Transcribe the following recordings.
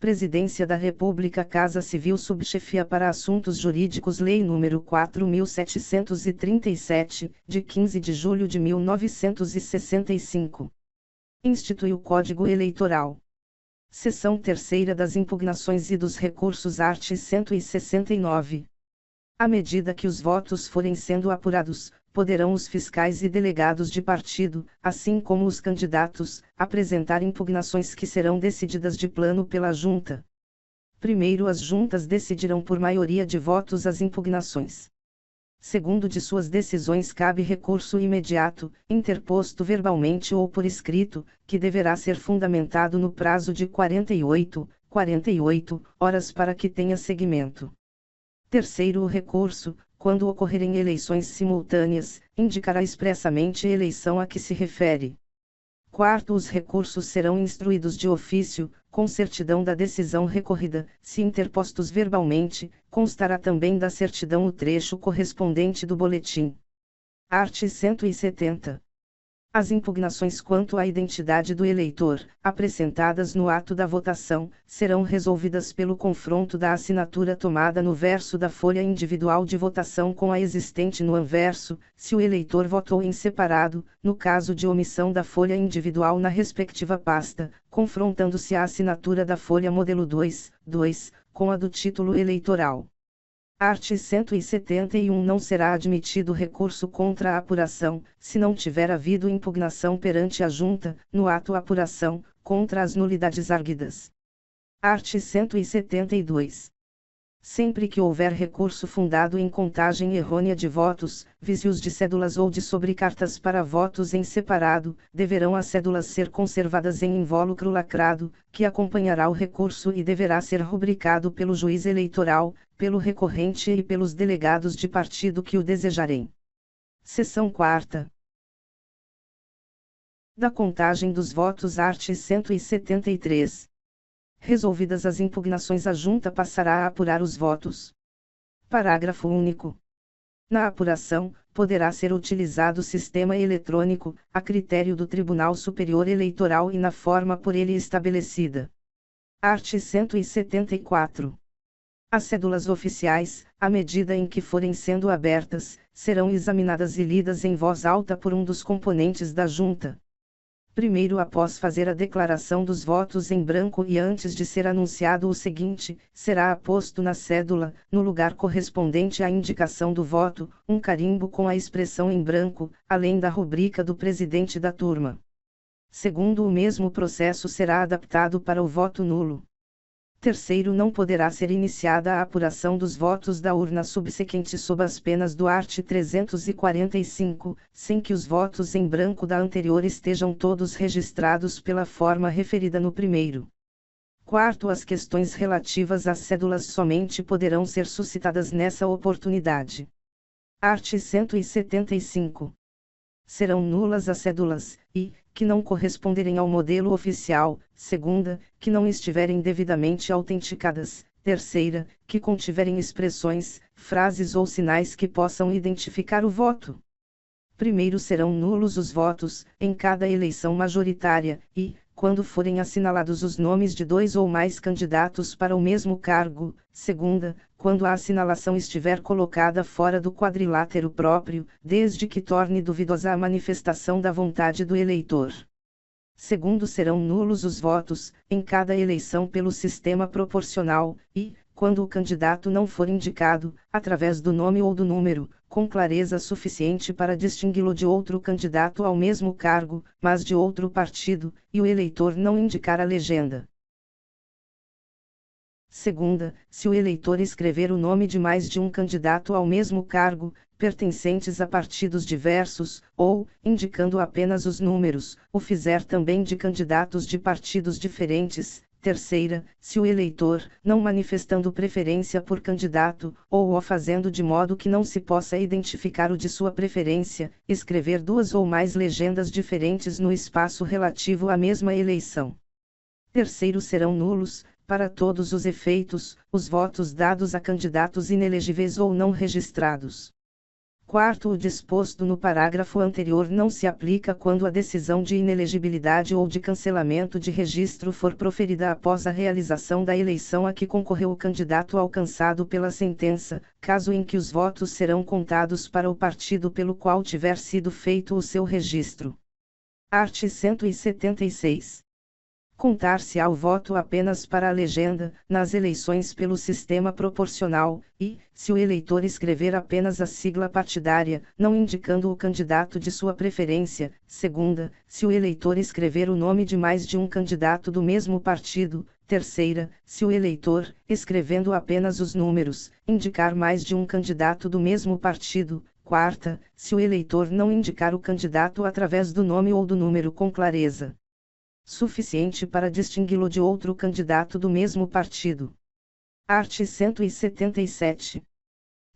Presidência da República, Casa Civil, Subchefia para Assuntos Jurídicos, Lei nº 4.737, de 15 de julho de 1965. Institui o Código Eleitoral. Seção 3ª das Impugnações e dos Recursos, art. 169. À medida que os votos forem sendo apurados, poderão os fiscais e delegados de partido, assim como os candidatos, apresentar impugnações que serão decididas de plano pela Junta. Primeiro, as juntas decidirão por maioria de votos as impugnações. Segundo, de suas decisões cabe recurso imediato, interposto verbalmente ou por escrito, que deverá ser fundamentado no prazo de 48 horas para que tenha seguimento. Terceiro, o recurso, quando ocorrerem eleições simultâneas, indicará expressamente a eleição a que se refere. Quarto, os recursos serão instruídos de ofício, com certidão da decisão recorrida. Se interpostos verbalmente, constará também da certidão o trecho correspondente do boletim. Art. 170. As impugnações quanto à identidade do eleitor, apresentadas no ato da votação, serão resolvidas pelo confronto da assinatura tomada no verso da folha individual de votação com a existente no anverso, se o eleitor votou em separado, no caso de omissão da folha individual na respectiva pasta, confrontando-se a assinatura da folha modelo 2, com a do título eleitoral. Art. 171. Não será admitido recurso contra a apuração, se não tiver havido impugnação perante a Junta, no ato apuração, contra as nulidades arguidas. Art. 172. Sempre que houver recurso fundado em contagem errônea de votos, vícios de cédulas ou de sobrecartas para votos em separado, deverão as cédulas ser conservadas em invólucro lacrado, que acompanhará o recurso e deverá ser rubricado pelo juiz eleitoral, pelo recorrente e pelos delegados de partido que o desejarem. Seção 4ª. Da contagem dos votos, art. 173. Resolvidas as impugnações, a Junta passará a apurar os votos. Parágrafo único. Na apuração, poderá ser utilizado sistema eletrônico, a critério do Tribunal Superior Eleitoral e na forma por ele estabelecida. Art. 174. As cédulas oficiais, à medida em que forem sendo abertas, serão examinadas e lidas em voz alta por um dos componentes da Junta. Primeiro, após fazer a declaração dos votos em branco e antes de ser anunciado o seguinte, será aposto na cédula, no lugar correspondente à indicação do voto, um carimbo com a expressão em branco, além da rubrica do presidente da turma. Segundo, o mesmo processo será adaptado para o voto nulo. Terceiro, não poderá ser iniciada a apuração dos votos da urna subsequente sob as penas do art. 345, sem que os votos em branco da anterior estejam todos registrados pela forma referida no primeiro. Quarto, as questões relativas às cédulas somente poderão ser suscitadas nessa oportunidade. Art. 175. Serão nulas as cédulas, e, que não corresponderem ao modelo oficial; segunda, que não estiverem devidamente autenticadas; terceira, que contiverem expressões, frases ou sinais que possam identificar o voto. Primeiro, serão nulos os votos, em cada eleição majoritária, e, quando forem assinalados os nomes de dois ou mais candidatos para o mesmo cargo; segunda, quando a assinalação estiver colocada fora do quadrilátero próprio, desde que torne duvidosa a manifestação da vontade do eleitor. Segundo, serão nulos os votos, em cada eleição pelo sistema proporcional, e, quando o candidato não for indicado, através do nome ou do número, com clareza suficiente para distingui-lo de outro candidato ao mesmo cargo, mas de outro partido, e o eleitor não indicar a legenda. Segunda, se o eleitor escrever o nome de mais de um candidato ao mesmo cargo, pertencentes a partidos diversos, ou, indicando apenas os números, o fizer também de candidatos de partidos diferentes. Terceira, se o eleitor, não manifestando preferência por candidato, ou o fazendo de modo que não se possa identificar o de sua preferência, escrever duas ou mais legendas diferentes no espaço relativo à mesma eleição. Terceiro, serão nulos, para todos os efeitos, os votos dados a candidatos inelegíveis ou não registrados. Quarto, o disposto no parágrafo anterior não se aplica quando a decisão de inelegibilidade ou de cancelamento de registro for proferida após a realização da eleição a que concorreu o candidato alcançado pela sentença, caso em que os votos serão contados para o partido pelo qual tiver sido feito o seu registro. Art. 176. Contar-se-á o voto apenas para a legenda, nas eleições pelo sistema proporcional, e, se o eleitor escrever apenas a sigla partidária, não indicando o candidato de sua preferência; segunda, se o eleitor escrever o nome de mais de um candidato do mesmo partido; terceira, se o eleitor, escrevendo apenas os números, indicar mais de um candidato do mesmo partido; quarta, se o eleitor não indicar o candidato através do nome ou do número com clareza suficiente para distingui-lo de outro candidato do mesmo partido. Art. 177.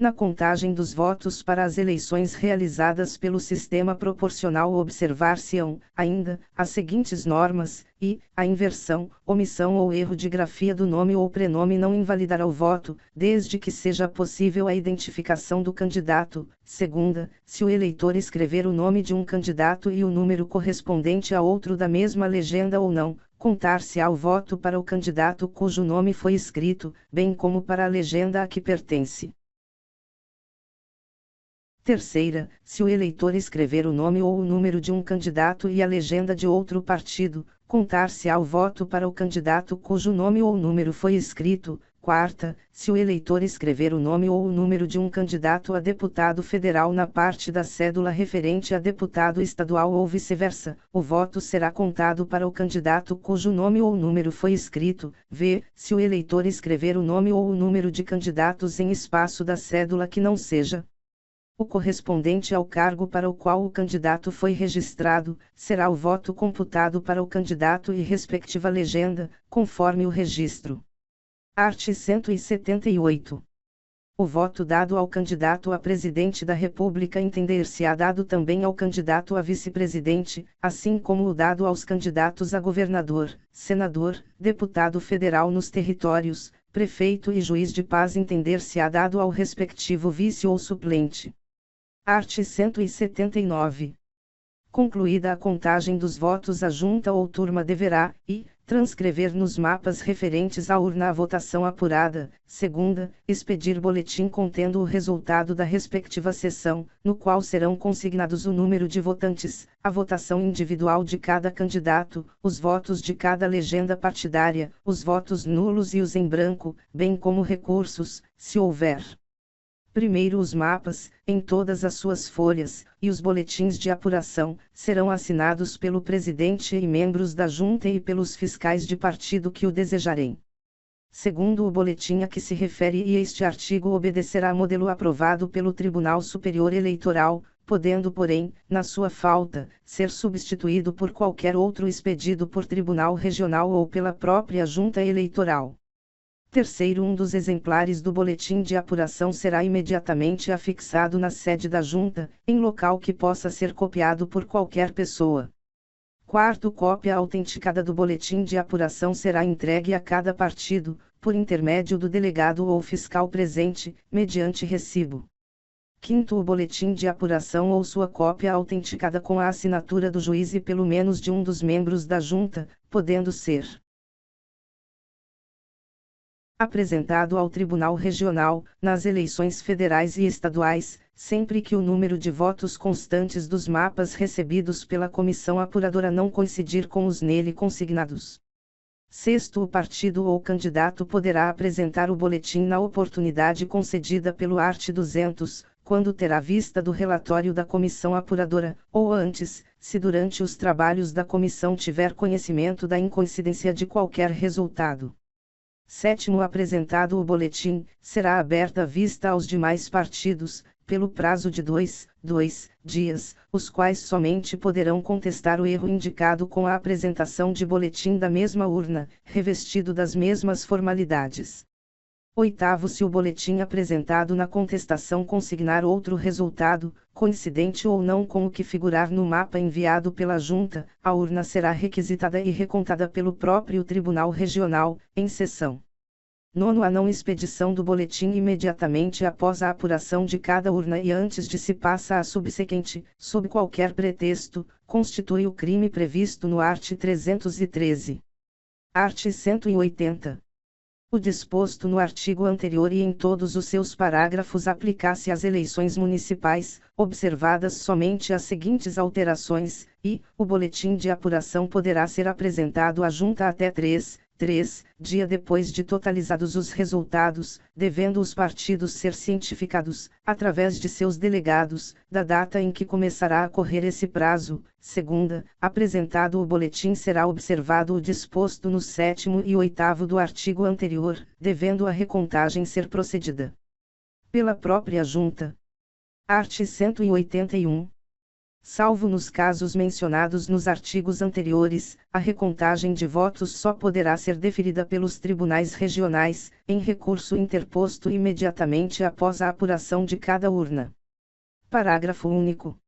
Na contagem dos votos para as eleições realizadas pelo sistema proporcional observar-se-ão, ainda, as seguintes normas, e, a inversão, omissão ou erro de grafia do nome ou prenome não invalidará o voto, desde que seja possível a identificação do candidato; segunda, se o eleitor escrever o nome de um candidato e o número correspondente a outro da mesma legenda ou não, contar-se-á o voto para o candidato cujo nome foi escrito, bem como para a legenda a que pertence. Terceira, se o eleitor escrever o nome ou o número de um candidato e a legenda de outro partido, contar-se-á o voto para o candidato cujo nome ou número foi escrito. Quarta, se o eleitor escrever o nome ou o número de um candidato a deputado federal na parte da cédula referente a deputado estadual ou vice-versa, o voto será contado para o candidato cujo nome ou número foi escrito. V, se o eleitor escrever o nome ou o número de candidatos em espaço da cédula que não seja o correspondente ao cargo para o qual o candidato foi registrado, será o voto computado para o candidato e respectiva legenda, conforme o registro. Art. 178. O voto dado ao candidato a presidente da República entender-se-á dado também ao candidato a vice-presidente, assim como o dado aos candidatos a governador, senador, deputado federal nos territórios, prefeito e juiz de paz entender-se-á dado ao respectivo vice ou suplente. Art. 179. Concluída a contagem dos votos, a junta ou turma deverá, e, transcrever nos mapas referentes à urna a votação apurada; segunda, expedir boletim contendo o resultado da respectiva sessão, no qual serão consignados o número de votantes, a votação individual de cada candidato, os votos de cada legenda partidária, os votos nulos e os em branco, bem como recursos, se houver. Primeiro, os mapas, em todas as suas folhas, e os boletins de apuração, serão assinados pelo presidente e membros da junta e pelos fiscais de partido que o desejarem. Segundo, o boletim a que se refere e este artigo obedecerá a modelo aprovado pelo Tribunal Superior Eleitoral, podendo, porém, na sua falta, ser substituído por qualquer outro expedido por tribunal regional ou pela própria junta eleitoral. Terceiro, um dos exemplares do boletim de apuração será imediatamente afixado na sede da junta, em local que possa ser copiado por qualquer pessoa. Quarto, cópia autenticada do boletim de apuração será entregue a cada partido, por intermédio do delegado ou fiscal presente, mediante recibo. Quinto, o boletim de apuração ou sua cópia autenticada com a assinatura do juiz e pelo menos de um dos membros da junta, podendo ser apresentado ao Tribunal Regional, nas eleições federais e estaduais, sempre que o número de votos constantes dos mapas recebidos pela comissão apuradora não coincidir com os nele consignados. Sexto, o partido ou candidato poderá apresentar o boletim na oportunidade concedida pelo art. 200, quando terá vista do relatório da comissão apuradora, ou antes, se durante os trabalhos da comissão tiver conhecimento da incoincidência de qualquer resultado. Sétimo, apresentado o boletim, será aberta a vista aos demais partidos, pelo prazo de dois dias, os quais somente poderão contestar o erro indicado com a apresentação de boletim da mesma urna, revestido das mesmas formalidades. Oitavo, se o boletim apresentado na contestação consignar outro resultado, coincidente ou não com o que figurar no mapa enviado pela junta, a urna será requisitada e recontada pelo próprio Tribunal Regional, em sessão. Nono, a não expedição do boletim imediatamente após a apuração de cada urna e antes de se passar à subsequente, sob qualquer pretexto, constitui o crime previsto no art. 313. Art. 180. O disposto no artigo anterior e em todos os seus parágrafos aplica-se às eleições municipais, observadas somente as seguintes alterações, e o boletim de apuração poderá ser apresentado à Junta até 3 dia depois de totalizados os resultados, devendo os partidos ser cientificados, através de seus delegados, da data em que começará a correr esse prazo. Segunda, apresentado o boletim será observado o disposto no 7º e 8º do artigo anterior, devendo a recontagem ser procedida pela própria Junta. Art. 181. Salvo nos casos mencionados nos artigos anteriores, a recontagem de votos só poderá ser deferida pelos tribunais regionais, em recurso interposto imediatamente após a apuração de cada urna. Parágrafo único.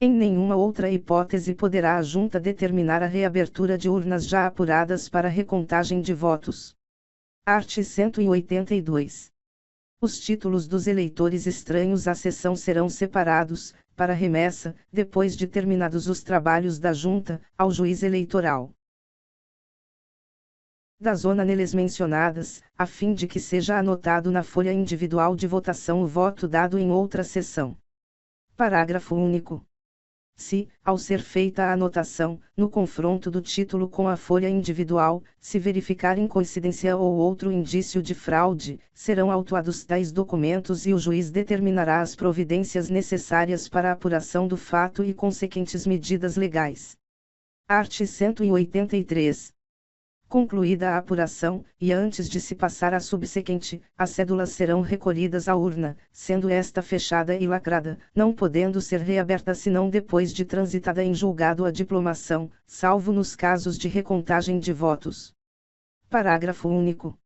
Em nenhuma outra hipótese poderá a Junta determinar a reabertura de urnas já apuradas para recontagem de votos. Art. 182. Os títulos dos eleitores estranhos à sessão serão separados, para remessa, depois de terminados os trabalhos da Junta, ao juiz eleitoral da zona neles mencionadas, a fim de que seja anotado na folha individual de votação o voto dado em outra sessão. Parágrafo único. Se, ao ser feita a anotação, no confronto do título com a folha individual, se verificar incoincidência ou outro indício de fraude, serão autuados tais documentos e o juiz determinará as providências necessárias para a apuração do fato e consequentes medidas legais. Art. 183. Concluída a apuração, e antes de se passar à subsequente, as cédulas serão recolhidas à urna, sendo esta fechada e lacrada, não podendo ser reaberta senão depois de transitada em julgado a diplomação, salvo nos casos de recontagem de votos. Parágrafo único.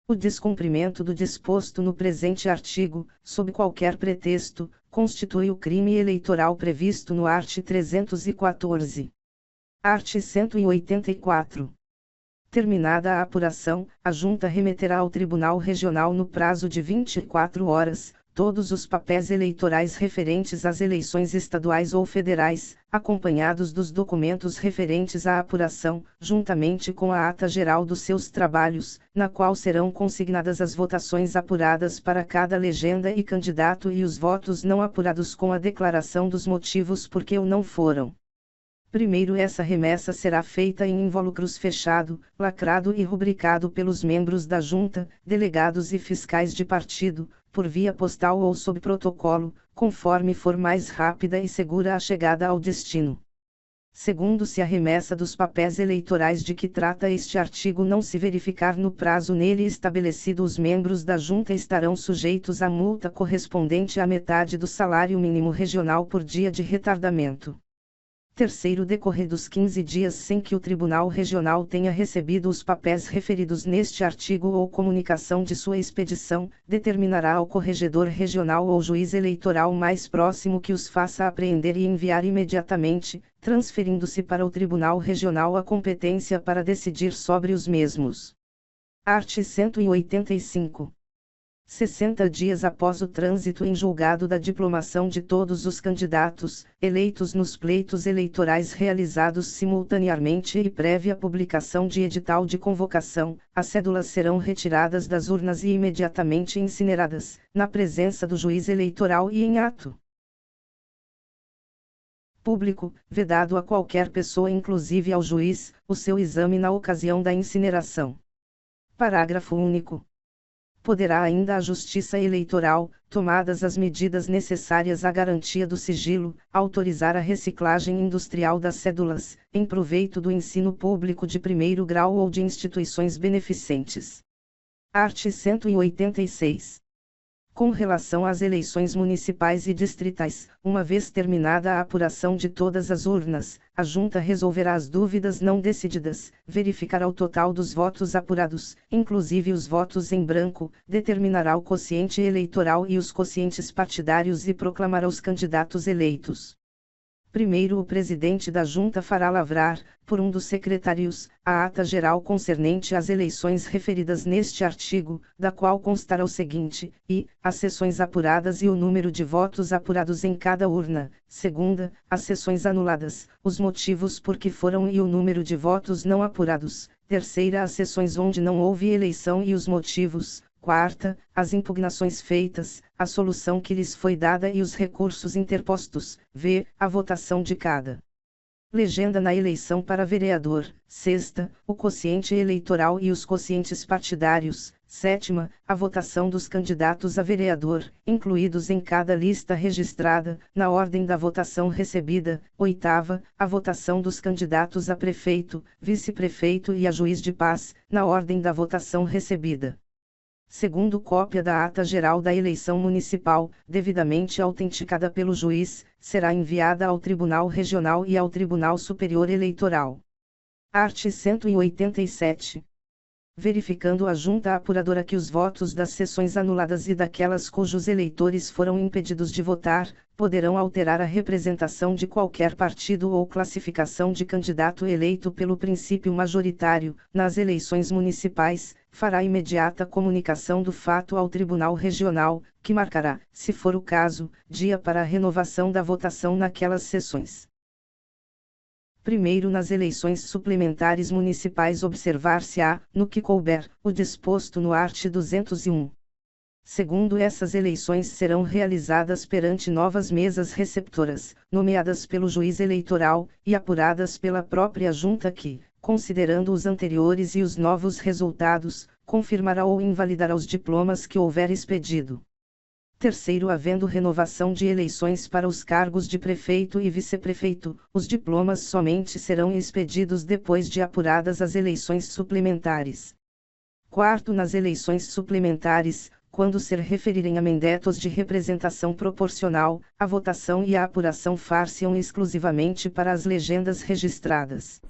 O descumprimento do disposto no presente artigo, sob qualquer pretexto, constitui o crime eleitoral previsto no art. 314. Art. 184. Terminada a apuração, a Junta remeterá ao Tribunal Regional no prazo de 24 horas, todos os papéis eleitorais referentes às eleições estaduais ou federais, acompanhados dos documentos referentes à apuração, juntamente com a ata geral dos seus trabalhos, na qual serão consignadas as votações apuradas para cada legenda e candidato e os votos não apurados com a declaração dos motivos por que o não foram. Primeiro, essa remessa será feita em invólucros fechado, lacrado e rubricado pelos membros da Junta, delegados e fiscais de partido, por via postal ou sob protocolo, conforme for mais rápida e segura a chegada ao destino. Segundo, se a remessa dos papéis eleitorais de que trata este artigo não se verificar no prazo nele estabelecido, os membros da Junta estarão sujeitos à multa correspondente à metade do salário mínimo regional por dia de retardamento. Terceiro, decorrer dos 15 dias sem que o Tribunal Regional tenha recebido os papéis referidos neste artigo ou comunicação de sua expedição, determinará ao corregedor regional ou juiz eleitoral mais próximo que os faça apreender e enviar imediatamente, transferindo-se para o Tribunal Regional a competência para decidir sobre os mesmos. Art. 185. 60 dias após o trânsito em julgado da diplomação de todos os candidatos, eleitos nos pleitos eleitorais realizados simultaneamente e prévia publicação de edital de convocação, as cédulas serão retiradas das urnas e imediatamente incineradas, na presença do juiz eleitoral e em ato público, vedado a qualquer pessoa, inclusive ao juiz, o seu exame na ocasião da incineração. Parágrafo único. Poderá ainda a Justiça Eleitoral, tomadas as medidas necessárias à garantia do sigilo, autorizar a reciclagem industrial das cédulas, em proveito do ensino público de primeiro grau ou de instituições beneficentes. Art. 186. Com relação às eleições municipais e distritais, uma vez terminada a apuração de todas as urnas, a Junta resolverá as dúvidas não decididas, verificará o total dos votos apurados, inclusive os votos em branco, determinará o quociente eleitoral e os quocientes partidários e proclamará os candidatos eleitos Primeiro, o presidente da Junta fará lavrar, por um dos secretários, a ata geral concernente às eleições referidas neste artigo, da qual constará o seguinte, e, as sessões apuradas e o número de votos apurados em cada urna. Segunda, as sessões anuladas, os motivos por que foram e o número de votos não apurados. Terceira, as sessões onde não houve eleição e os motivos. Quarta, as impugnações feitas, a solução que lhes foi dada e os recursos interpostos. V. A votação de cada legenda na eleição para vereador. Sexta, o quociente eleitoral e os quocientes partidários. Sétima, a votação dos candidatos a vereador, incluídos em cada lista registrada, na ordem da votação recebida. Oitava, a votação dos candidatos a prefeito, vice-prefeito e a juiz de paz, na ordem da votação recebida. Segundo, cópia da ata geral da eleição municipal, devidamente autenticada pelo juiz, será enviada ao Tribunal Regional e ao Tribunal Superior Eleitoral. Art. 187. Verificando a junta apuradora que os votos das sessões anuladas e daquelas cujos eleitores foram impedidos de votar, poderão alterar a representação de qualquer partido ou classificação de candidato eleito pelo princípio majoritário, nas eleições municipais, fará imediata comunicação do fato ao Tribunal Regional, que marcará, se for o caso, dia para a renovação da votação naquelas sessões. Primeiro, nas eleições suplementares municipais observar-se-á, no que couber, o disposto no art. 201. Segundo, essas eleições serão realizadas perante novas mesas receptoras, nomeadas pelo juiz eleitoral, e apuradas pela própria junta que, considerando os anteriores e os novos resultados, confirmará ou invalidará os diplomas que houver expedido. Terceiro, havendo renovação de eleições para os cargos de prefeito e vice-prefeito, os diplomas somente serão expedidos depois de apuradas as eleições suplementares. Quarto, nas eleições suplementares, quando se referirem a mandatos de representação proporcional, a votação e a apuração far-se-ão exclusivamente para as legendas registradas.